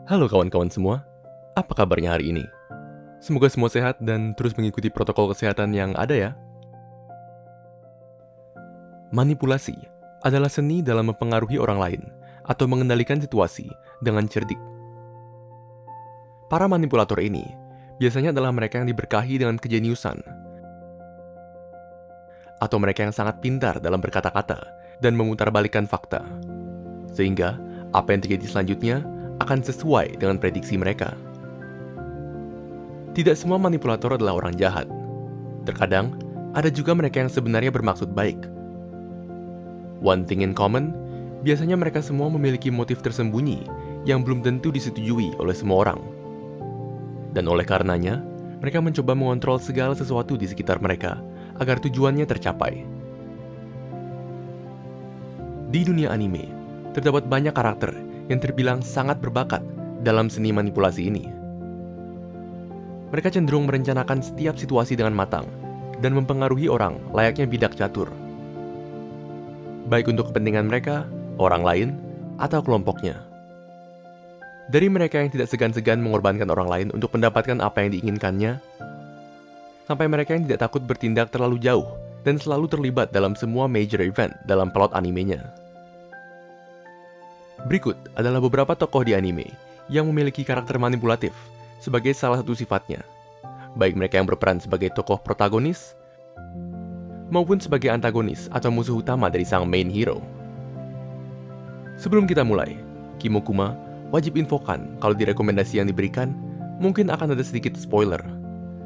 Halo kawan-kawan semua, apa kabarnya hari ini? Semoga semua sehat dan terus mengikuti protokol kesehatan yang ada ya. Manipulasi adalah seni dalam mempengaruhi orang lain atau mengendalikan situasi dengan cerdik. Para manipulator ini biasanya adalah mereka yang diberkahi dengan kejeniusan atau mereka yang sangat pintar dalam berkata-kata dan memutarbalikkan fakta. Sehingga apa yang terjadi selanjutnya akan sesuai dengan prediksi mereka. Tidak semua manipulator adalah orang jahat. Terkadang, ada juga mereka yang sebenarnya bermaksud baik. One thing in common, biasanya mereka semua memiliki motif tersembunyi yang belum tentu disetujui oleh semua orang. Dan oleh karenanya, mereka mencoba mengontrol segala sesuatu di sekitar mereka agar tujuannya tercapai. Di dunia anime, terdapat banyak karakter yang terbilang sangat berbakat dalam seni manipulasi ini. Mereka cenderung merencanakan setiap situasi dengan matang dan mempengaruhi orang layaknya bidak catur. Baik untuk kepentingan mereka, orang lain, atau kelompoknya. Dari mereka yang tidak segan-segan mengorbankan orang lain untuk mendapatkan apa yang diinginkannya, sampai mereka yang tidak takut bertindak terlalu jauh dan selalu terlibat dalam semua major event dalam plot animenya. Berikut adalah beberapa tokoh di anime yang memiliki karakter manipulatif sebagai salah satu sifatnya, baik mereka yang berperan sebagai tokoh protagonis maupun sebagai antagonis atau musuh utama dari sang main hero. Sebelum kita mulai, Kimokuma wajib infokan kalau di rekomendasi yang diberikan mungkin akan ada sedikit spoiler,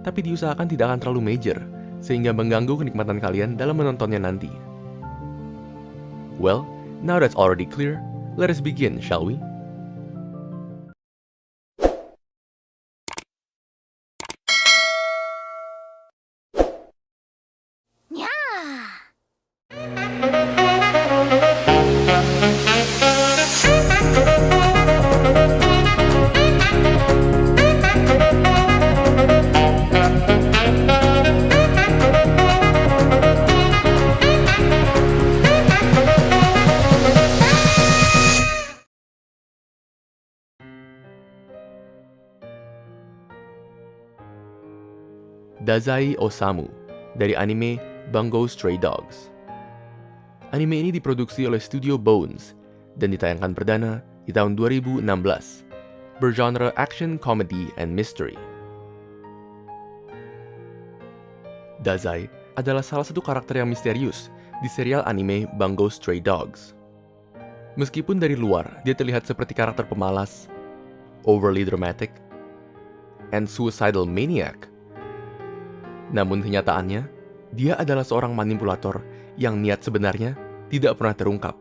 tapi diusahakan tidak akan terlalu major sehingga mengganggu kenikmatan kalian dalam menontonnya nanti. Well, now that's already clear, let us begin, shall we? Dazai Osamu dari anime Bungo Stray Dogs. Anime ini diproduksi oleh Studio Bones dan ditayangkan perdana di tahun 2016, bergenre action, comedy, and mystery. Dazai adalah salah satu karakter yang misterius di serial anime Bungo Stray Dogs. Meskipun dari luar dia terlihat seperti karakter pemalas, overly dramatic, and suicidal maniac, namun kenyataannya, dia adalah seorang manipulator yang niat sebenarnya tidak pernah terungkap,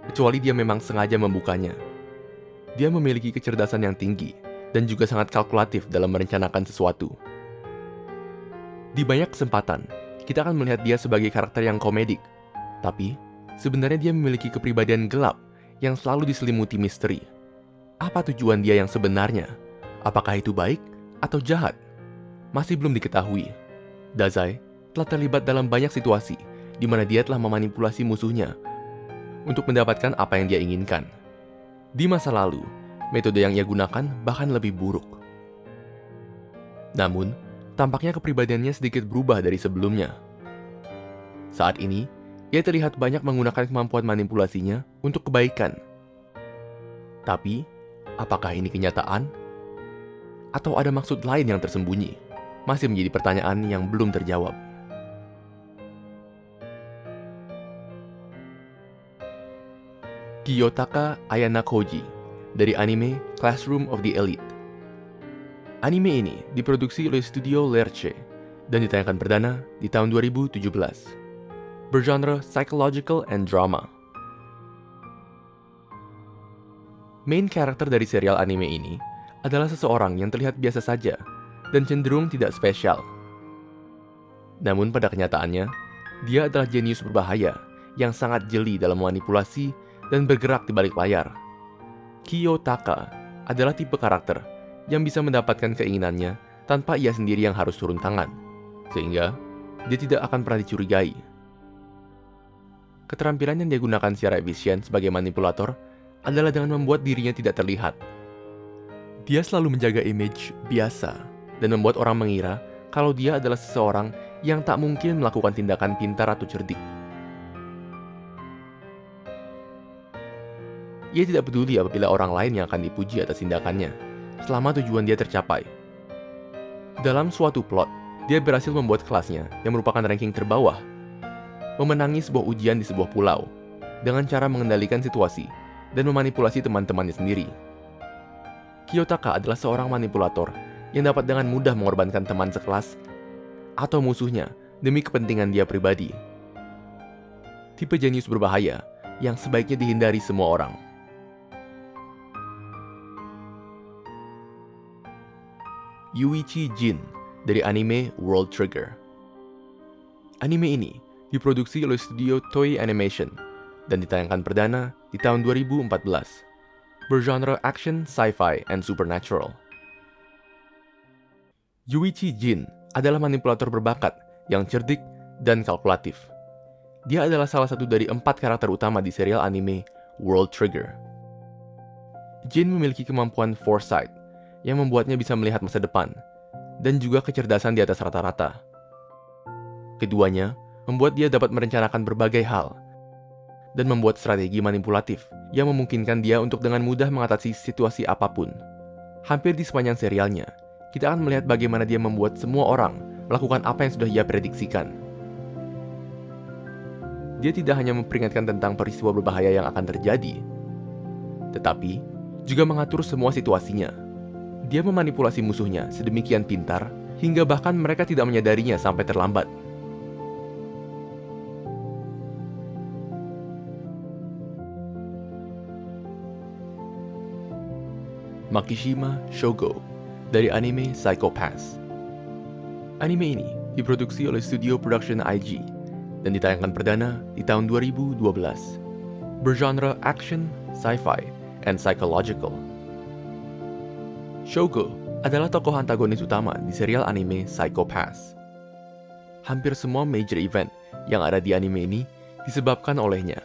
kecuali dia memang sengaja membukanya. Dia memiliki kecerdasan yang tinggi dan juga sangat kalkulatif dalam merencanakan sesuatu. Di banyak kesempatan, kita akan melihat dia sebagai karakter yang komedik, tapi sebenarnya dia memiliki kepribadian gelap yang selalu diselimuti misteri. Apa tujuan dia yang sebenarnya? Apakah itu baik atau jahat? Masih belum diketahui. Dazai telah terlibat dalam banyak situasi di mana dia telah memanipulasi musuhnya untuk mendapatkan apa yang dia inginkan. Di masa lalu, metode yang ia gunakan bahkan lebih buruk. Namun, tampaknya kepribadiannya sedikit berubah dari sebelumnya. Saat ini, ia terlihat banyak menggunakan kemampuan manipulasinya untuk kebaikan. Tapi, apakah ini kenyataan? Atau ada maksud lain yang tersembunyi? Masih menjadi pertanyaan yang belum terjawab. Kiyotaka Ayana Koji dari anime Classroom of the Elite. Anime ini diproduksi oleh Studio Lerche dan ditayangkan perdana di tahun 2017. Bergenre psychological and drama. Main karakter dari serial anime ini adalah seseorang yang terlihat biasa saja dan cenderung tidak spesial. Namun pada kenyataannya, dia adalah jenius berbahaya yang sangat jeli dalam manipulasi dan bergerak di balik layar. Kiyotaka adalah tipe karakter yang bisa mendapatkan keinginannya tanpa ia sendiri yang harus turun tangan, sehingga dia tidak akan pernah dicurigai. Keterampilan yang dia gunakan secara efisien sebagai manipulator adalah dengan membuat dirinya tidak terlihat. Dia selalu menjaga image biasa dan membuat orang mengira kalau dia adalah seseorang yang tak mungkin melakukan tindakan pintar atau cerdik. Ia tidak peduli apabila orang lain yang akan dipuji atas tindakannya, selama tujuan dia tercapai. Dalam suatu plot, dia berhasil membuat kelasnya, yang merupakan ranking terbawah, memenangi sebuah ujian di sebuah pulau, dengan cara mengendalikan situasi dan memanipulasi teman-temannya sendiri. Kiyotaka adalah seorang manipulator yang dapat dengan mudah mengorbankan teman sekelas atau musuhnya demi kepentingan dia pribadi. Tipe jenius berbahaya yang sebaiknya dihindari semua orang. Yuichi Jin dari anime World Trigger. Anime ini diproduksi oleh studio Toei Animation dan ditayangkan perdana di tahun 2014. Bergenre action, sci-fi, and supernatural. Yuichi Jin adalah manipulator berbakat yang cerdik dan kalkulatif. Dia adalah salah satu dari 4 karakter utama di serial anime World Trigger. Jin memiliki kemampuan foresight yang membuatnya bisa melihat masa depan, dan juga kecerdasan di atas rata-rata. Keduanya membuat dia dapat merencanakan berbagai hal, dan membuat strategi manipulatif yang memungkinkan dia untuk dengan mudah mengatasi situasi apapun. Hampir di sepanjang serialnya, kita akan melihat bagaimana dia membuat semua orang melakukan apa yang sudah ia prediksikan. Dia tidak hanya memperingatkan tentang peristiwa berbahaya yang akan terjadi, tetapi juga mengatur semua situasinya. Dia memanipulasi musuhnya sedemikian pintar, hingga bahkan mereka tidak menyadarinya sampai terlambat. Makishima Shogo dari anime Psycho Pass. Anime ini diproduksi oleh studio production IG dan ditayangkan perdana di tahun 2012. Bergenre action, sci-fi, and psychological. Shogo adalah tokoh antagonis utama di serial anime Psycho Pass. Hampir semua major event yang ada di anime ini disebabkan olehnya.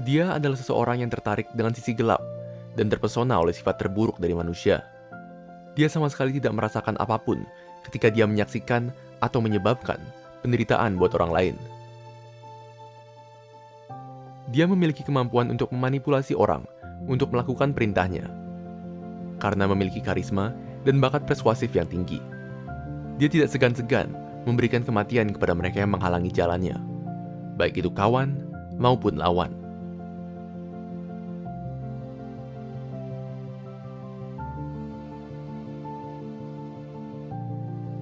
Dia adalah seseorang yang tertarik dengan sisi gelap dan terpesona oleh sifat terburuk dari manusia. Dia sama sekali tidak merasakan apapun ketika dia menyaksikan atau menyebabkan penderitaan buat orang lain. Dia memiliki kemampuan untuk memanipulasi orang untuk melakukan perintahnya, karena memiliki karisma dan bakat persuasif yang tinggi. Dia tidak segan-segan memberikan kematian kepada mereka yang menghalangi jalannya, baik itu kawan maupun lawan.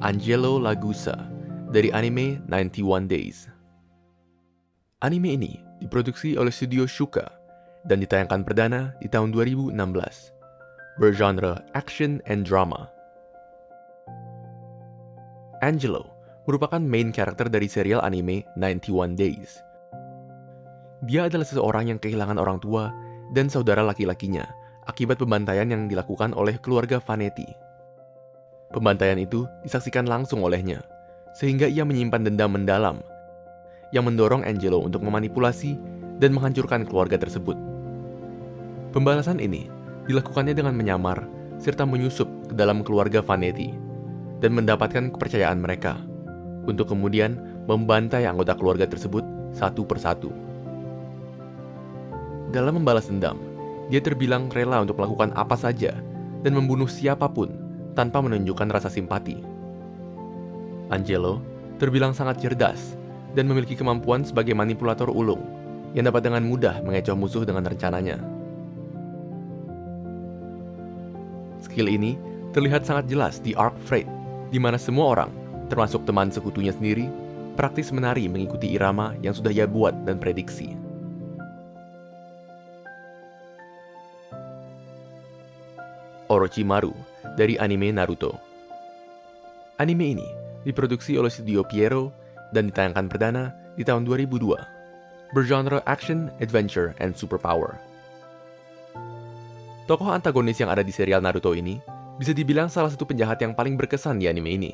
Angelo Lagusa dari anime 91 Days. Anime ini diproduksi oleh studio Shuka dan ditayangkan perdana di tahun 2016. Bergenre action and drama. Angelo merupakan main karakter dari serial anime 91 Days. Dia adalah seseorang yang kehilangan orang tua dan saudara laki-lakinya akibat pembantaian yang dilakukan oleh keluarga Vanetti. Pembantaian itu disaksikan langsung olehnya, sehingga ia menyimpan dendam mendalam yang mendorong Angelo untuk memanipulasi dan menghancurkan keluarga tersebut. Pembalasan ini dilakukannya dengan menyamar serta menyusup ke dalam keluarga Vanetti dan mendapatkan kepercayaan mereka untuk kemudian membantai anggota keluarga tersebut satu persatu. Dalam membalas dendam, dia terbilang rela untuk melakukan apa saja dan membunuh siapapun tanpa menunjukkan rasa simpati. Angelo terbilang sangat cerdas dan memiliki kemampuan sebagai manipulator ulung yang dapat dengan mudah mengecoh musuh dengan rencananya. Skill ini terlihat sangat jelas di Arc Freight, di mana semua orang, termasuk teman sekutunya sendiri, praktis menari mengikuti irama yang sudah ia buat dan prediksi. Orochimaru dari anime Naruto. Anime ini diproduksi oleh studio Pierrot dan ditayangkan perdana di tahun 2002. Bergenre action, adventure, and superpower. Tokoh antagonis yang ada di serial Naruto ini bisa dibilang salah satu penjahat yang paling berkesan di anime ini.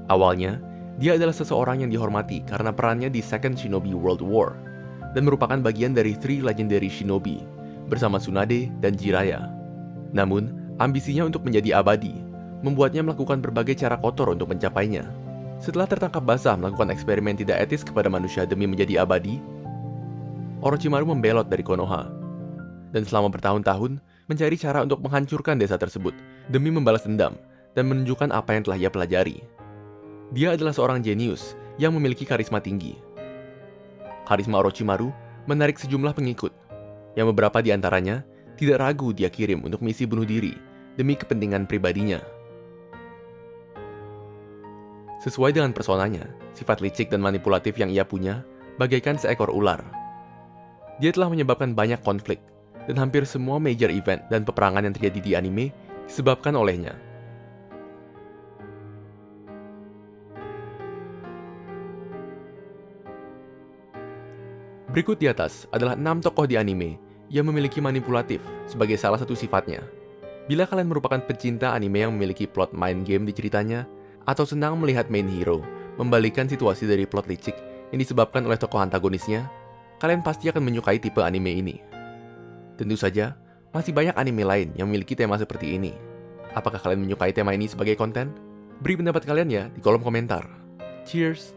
Awalnya, dia adalah seseorang yang dihormati karena perannya di Second Shinobi World War dan merupakan bagian dari Three Legendary Shinobi bersama Tsunade dan Jiraiya. Namun, Ambisinya untuk menjadi abadi membuatnya melakukan berbagai cara kotor untuk mencapainya. Setelah tertangkap basah melakukan eksperimen tidak etis kepada manusia demi menjadi abadi, Orochimaru membelot dari Konoha dan selama bertahun-tahun mencari cara untuk menghancurkan desa tersebut demi membalas dendam dan menunjukkan apa yang telah ia pelajari. Dia adalah seorang jenius yang memiliki karisma tinggi. Karisma Orochimaru menarik sejumlah pengikut, yang beberapa di antaranya tidak ragu dia kirim untuk misi bunuh diri demi kepentingan pribadinya. Sesuai dengan personanya, sifat licik dan manipulatif yang ia punya bagaikan seekor ular. Dia telah menyebabkan banyak konflik, dan hampir semua major event dan peperangan yang terjadi di anime disebabkan olehnya. Berikut di atas adalah 6 tokoh di anime yang memiliki manipulatif sebagai salah satu sifatnya. Bila kalian merupakan pecinta anime yang memiliki plot mind game di ceritanya, atau senang melihat main hero membalikkan situasi dari plot licik yang disebabkan oleh tokoh antagonisnya, kalian pasti akan menyukai tipe anime ini. Tentu saja, masih banyak anime lain yang memiliki tema seperti ini. Apakah kalian menyukai tema ini sebagai konten? Beri pendapat kalian ya di kolom komentar. Cheers!